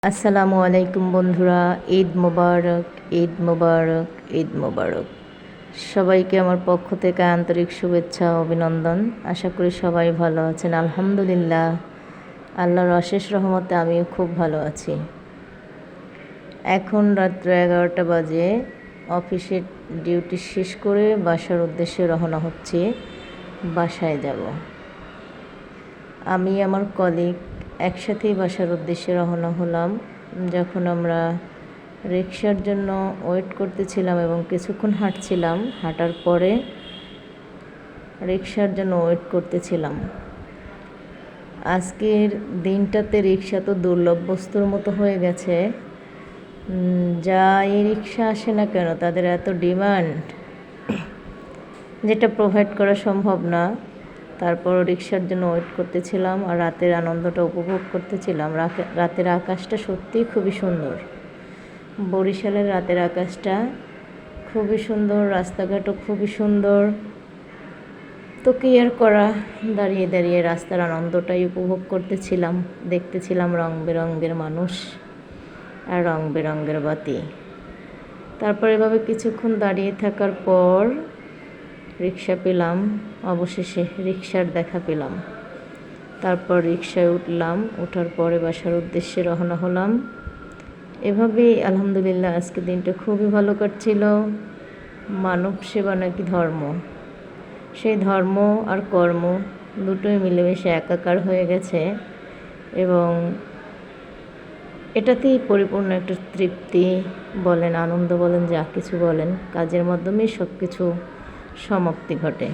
আসসালামু আলাইকুম বন্ধুরা, ঈদ মোবারক, ঈদ মোবারক, ঈদ মোবারক। সবাইকে আমার পক্ষ থেকে আন্তরিক শুভেচ্ছা ও অভিনন্দন। আশা করি সবাই ভালো আছেন। আলহামদুলিল্লাহ, আল্লাহর অশেষ রহমতে আমিও খুব ভালো আছি। এখন রাত্র 11টা বাজে। অফিসের ডিউটি শেষ করে বাসার উদ্দেশ্যে রওনা হচ্ছি। বাসায় যাব। আমি আমার কলিগ একসাথেই বাসার উদ্দেশ্যে রওনা হলাম। যখন আমরা রিকশার জন্য ওয়েট করতেছিলাম এবং কিছুক্ষণ হাঁটছিলাম, হাঁটার পরে রিকশার জন্য ওয়েট করতেছিলাম। আজকের দিনটাতে রিকশা তো দুর্লভ বস্তুর মতো হয়ে গেছে। যা এই রিকশা আসে না কেন, তাদের এত ডিমান্ড, যেটা প্রোভাইড করা সম্ভব না। তারপর রিকশার জন্য ওয়েট করতেছিলাম আর রাতের আনন্দটা উপভোগ করতেছিলাম। রাতের আকাশটা সত্যিই খুবই সুন্দর। বরিশালের রাতের আকাশটা খুবই সুন্দর, রাস্তাঘাটও খুবই সুন্দর। তো কি আর করা, দাঁড়িয়ে দাঁড়িয়ে রাস্তার আনন্দটাই উপভোগ করতেছিলাম, দেখতেছিলাম রং বেরঙের মানুষ আর রং বেরঙের বাতি। তারপর এভাবে কিছুক্ষণ দাঁড়িয়ে থাকার পর রিকশা পেলাম। অবশেষে রিকশার দেখা পেলাম। তারপর রিকশায় উঠলাম, ওঠার পরে বাসার উদ্দেশ্যে রওনা হলাম। এভাবেই আলহামদুলিল্লাহ আজকে দিনটা খুবই ভালো কাটছিল। মানব সেবা নাকি ধর্ম, সেই ধর্ম আর কর্ম দুটোই মিলেমিশে একাকার হয়ে গেছে এবং এটাতেই পরিপূর্ণ একটা তৃপ্তি বলেন, আনন্দ বলেন, যা কিছু বলেন, কাজের মাধ্যমেই সব কিছু সমাপ্তি ঘটে।